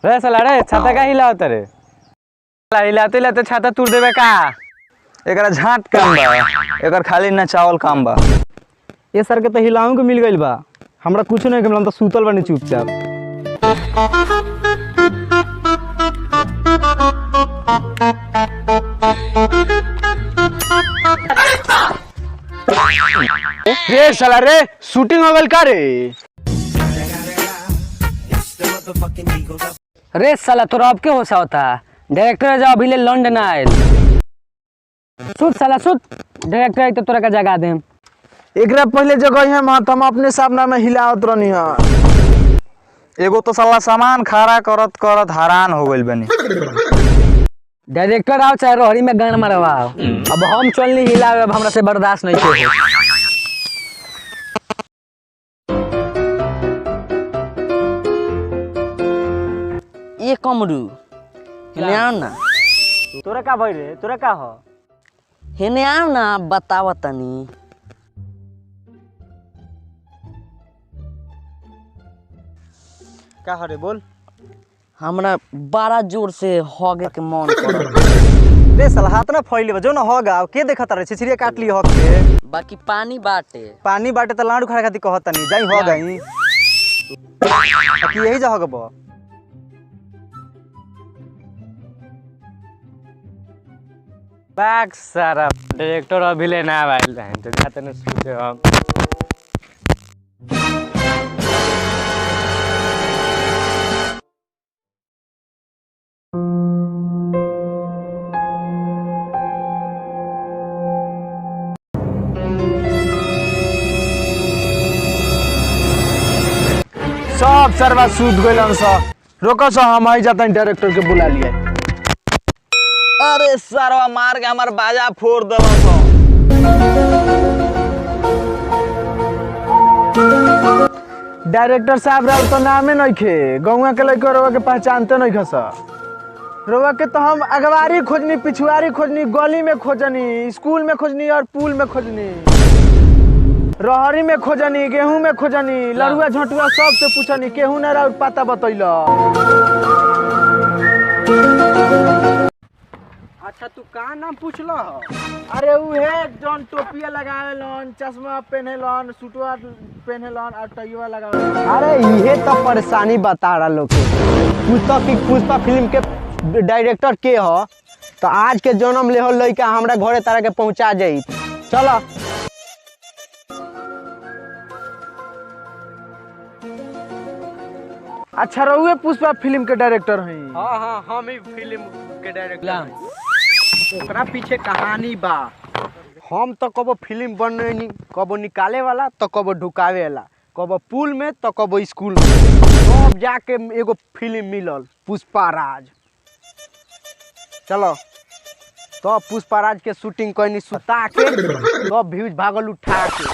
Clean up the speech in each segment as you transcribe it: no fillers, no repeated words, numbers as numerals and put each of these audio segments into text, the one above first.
रे साला रे छाता का हिलावत रे? साला हिलाते हिलाते छाता तोड़ देबे का? एकरा झाट काम बा, एकर खाली ना चावल काम बा। ये सर के तो हिलाऊं के मिल गइल बा, हमरा कुछ नहीं के, हम तो सूतल बानी चुपचाप। रे साला रे शूटिंग हो गइल का रे? रे साला तोरा अब के होसा होता? डायरेक्टर जा अभी ले लंदन आयल। सुत साला सुत, डायरेक्टर आई तो तोरा का जगा देम। एकरा पहले जगह है मत हम अपने सामने में हिलावत रहनी है। एगो तो साला सामान खड़ा करत करत हैरान हो गइल बनी। डायरेक्टर आओ चाहे रोहरी में गान मरवाओ, अब हम चलनी हिलावे, अब हमरा से बर्दाश्त नहीं के। ये कमरू हेने आओ ना। तोरा का भई रे? तोरा का हो? हेने आओ ना, बताव तनी। का हो रे बोल? हमरा बड़ा जोर से हगे के मन कर। रे साला हाथ ना फैले बा, जो ना होगा के देखत रे? छिछरिया काट ली हक के। बाकी पानी बाटे। पानी बाटे त लाडू खा खाती कहत नहीं, जाई हो गई। कि यही जा होगा बा। बैक सारा डायरेक्टर अभी ले ना आइल रहे तो जाते न सोचे हम। सब सरवा सूत गइलन स। रोको स हम आई जातन डायरेक्टर के बुला लिए। अरे सरवा मार के हमार बाजा फोड़ देलन स। डायरेक्टर साहब राव तो नामे नइखे, गौवा के लइका रोवा के पहचानते नइखे स। रोवा के तो हम अगवारी खोजनी, पिछुआरी खोजनी, गली में खोजनी, स्कूल में खोजनी और पुल में खोजनी, रहरी में खोजनी, गेहूं में खोजनी, लड़ुआ झटुआ सब से पूछनी, केहू ना राउत पता बतैल। अच्छा तू का नाम पूछल? अरे उहे जौन टोपिया लगावेलन, चश्मा पहनेलन, सूटवा पहनेलन और टैया लगावेलन। अरे इहे तो परेशानी बता रहा लोग के। पुष्पा फिल्म के डायरेक्टर के ह? तो आज के जन्म ले हो लइका हमरा घरे तारा के पहुंचा जाई। चलो अच्छा रहुए पुष्पा फिल्म के डायरेक्टर हैं? हाँ हाँ हम ही फिल्म के डायरेक्टर। ओकरा पीछे कहानी बा। हम तो कबो फिल्म बने कबो निकाले वाला, तो कबो ढुकावे वाला, कबो पुल में तो कबो स्कूल में, सब जाके एगो फिल्म मिलल पुष्पा राज। चलो तो पुष्पा राज के शूटिंग कहीं सुता के तो व्यूज भागल उठा के।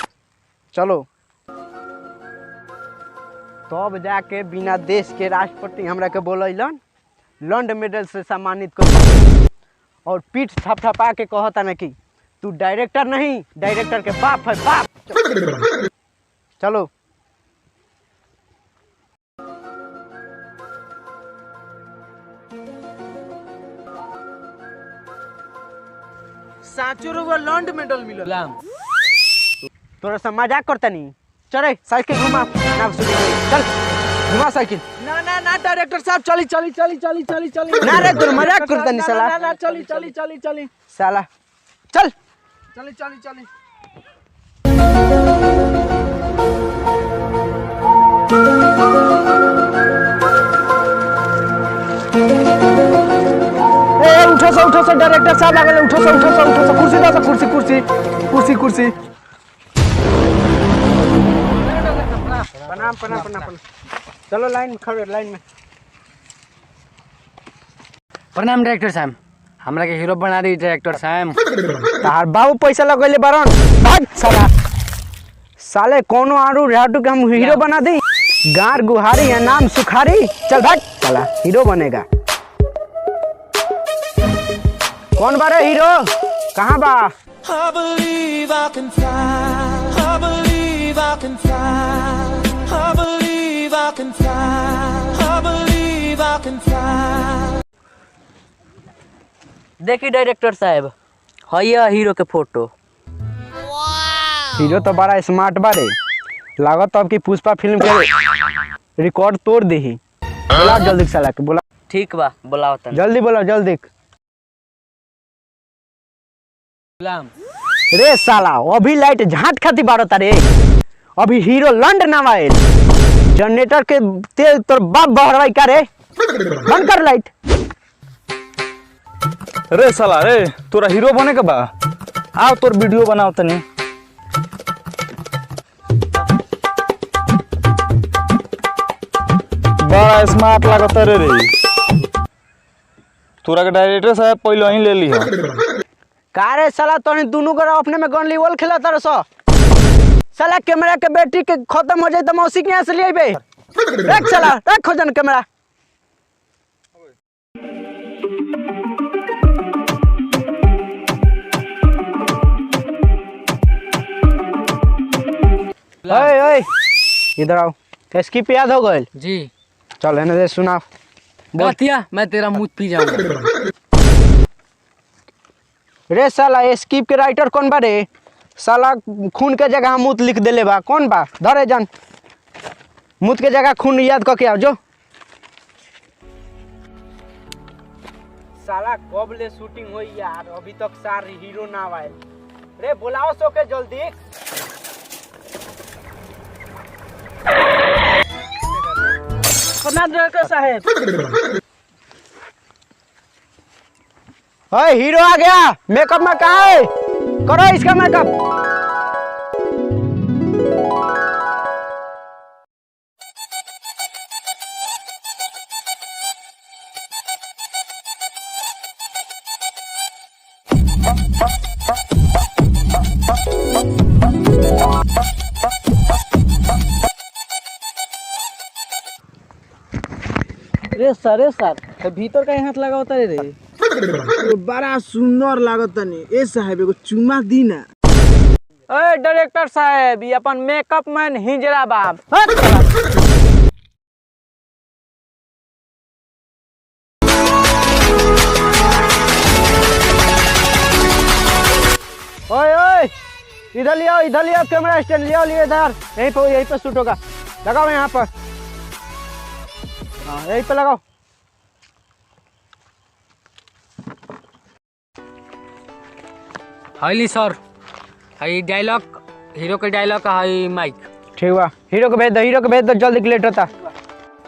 चलो तब जाके बिना देश के राष्ट्रपति हमरा के बोलन, लंड मेडल से सम्मानित कर, और पीठ थपथपा के कहता ना कि तू डायरेक्टर नहीं, डायरेक्टर के बाप है बाप। चलो साचो रुआ लंड मेडल मिलल। तोरा से मजाक करता नहीं? चले साइकिल घुमा ना, चल घुमा साइकिल। ना ना ना डायरेक्टर साहब चली चली चली चली चली चली। ना रे तू मजाक करता नहीं साला। ना ना चली चली चली चली साला, चल चली चली चली। ए उठो से डायरेक्टर साहब आ गए। उठो से कुर्सी दो, कुर्सी कुर्सी कुर्सी कुर्सी। प्रणाम प्रणाम प्रणाम। चलो लाइन में खड़े, लाइन में। प्रणाम डायरेक्टर साहब, हमरा के हीरो बना दी डायरेक्टर साहब। तार बाबू पैसा लगैले बारन, भाग साला। साले कोनो आरू राटू के हम हीरो बना दी? गार गुहारी या नाम सुखारी, चल भाग साला, हीरो बनेगा। कौन बारे हीरो? कहाँ बा? I believe I can fly. I believe I can fly. I believe I can fly. I believe I I can fly. देखी डायरेक्टर साहब, है हीरो के फोटो। हीरो तो बड़ा स्मार्ट बारे, लागत तो अब की पुष्पा फिल्म के रिकॉर्ड तोड़ दी। बोला जल्दी साला के बोला, ठीक बा, बुलाओ तन। जल्दी बोला जल्दी। गुलाम रे साला अभी लाइट झाट खाती बारो तारे, अभी हीरो लंडन आवाइल, जनरेटर के तेल तोर बाप बहरवाई का रे, बंद कर लाइट। रे साला रे, तोरा हीरो बने के बा, आओ तोर वीडियो बनाओ तनी। बड़ा स्मार्ट लागत रे तोरा के डायरेक्टर साहब पहले ही ले ली है। का रे साला तोनी दोनों कर अपने में गन लीवल खेला तार सो, साला कैमरा के बैटरी के खत्म हो जाए तो मौसी के यहाँ से ले आइबे। रख साला रख खोजन कैमरा। ओए ओए इधर आओ, स्किप याद हो गइल? जी चल एने दे सुना। गातिया मैं तेरा मुंह पी जाऊंगा। रे साला स्किप के राइटर कौन बा रे? साला खून के जगह मूत लिख देले बा, कौन बा? धरे जान, मूत के जगह खून याद करके आओ जो। साला कब ले शूटिंग होई यार, अभी तक सार हीरो ना आए रे। बुलाओ सो के जल्दी। डायरेक्टर साहब, ओए हीरो आ गया, मेकअप में कहाँ है? करो इसका मेकअप। रे सर भीतर का हाथ लगा होता रे। तो बड़ा सुंदर लागत तनी। ए साहब एगो चुमा दी ना। ओए डायरेक्टर साहब, ये अपन मेकअप मैन हिजरा बाब। ओए ओए इधर लियो कैमरा स्टैंड लियो इधर, यहीं पे शूट होगा। लगाओ यहाँ पर, हाँ यहीं पे लगाओ। हाईली सर, हाई डायलॉग हीरो के डायलॉग हाई माइक। ठीक बा, हीरो को भेज दो जल्दी, लेट होता।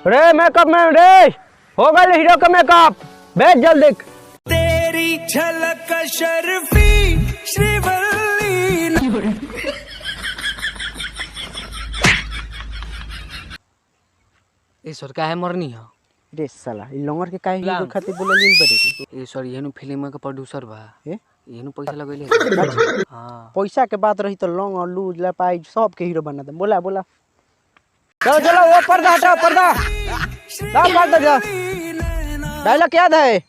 रे मेकअप मैन रे, हो गया हीरो का मेकअप, भेज जल्दी। तेरी झलक शर्फी श्रीवल्ली। ये सर का है मरनी है। रे साला ई लंगर के काहे हीरो खातिर बोललिन बरे? ये सर येनु फिल्म के प्रोड्यूसर बा, ए येनु पैसा लगैले। हां पैसा के बात रही तो लंग और लूज लपाई सब के हीरो बना दे। बोला चलो चलो वो पर्दा हटाओ, पर्दा साफ कर दो जा। डायलॉग याद है?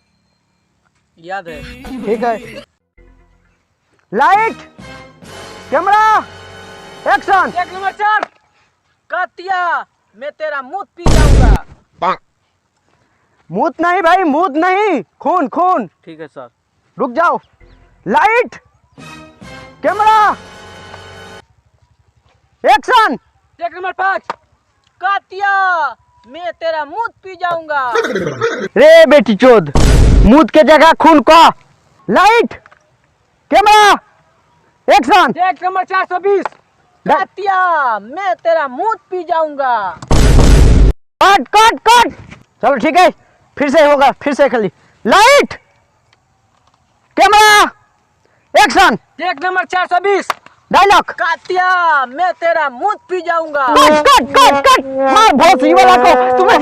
याद है। ठीक है, लाइट कैमरा एक्शन। एक नंबर 4 कातिया मैं तेरा मुंह पी जाऊंगा। मूत नहीं भाई, मूत नहीं, खून खून। ठीक है सर। रुक जाओ, लाइट कैमरा एक्शन। एक नंबर 5 कातिया मैं तेरा मुंह पी जाऊंगा। रे बेटी चोद, मूत के जगह खून को। Light camera action. एक नंबर 420 कातिया मैं तेरा मुंह पी जाऊंगा। कट कट कट। चलो ठीक है, फिर से होगा, फिर से खाली। Light camera action. एक नंबर 420 डायलॉग। कातिया मैं तेरा मुंह पी जाऊंगा। कट कट कट कट। मार बहुत ही वाला को तुम्हें।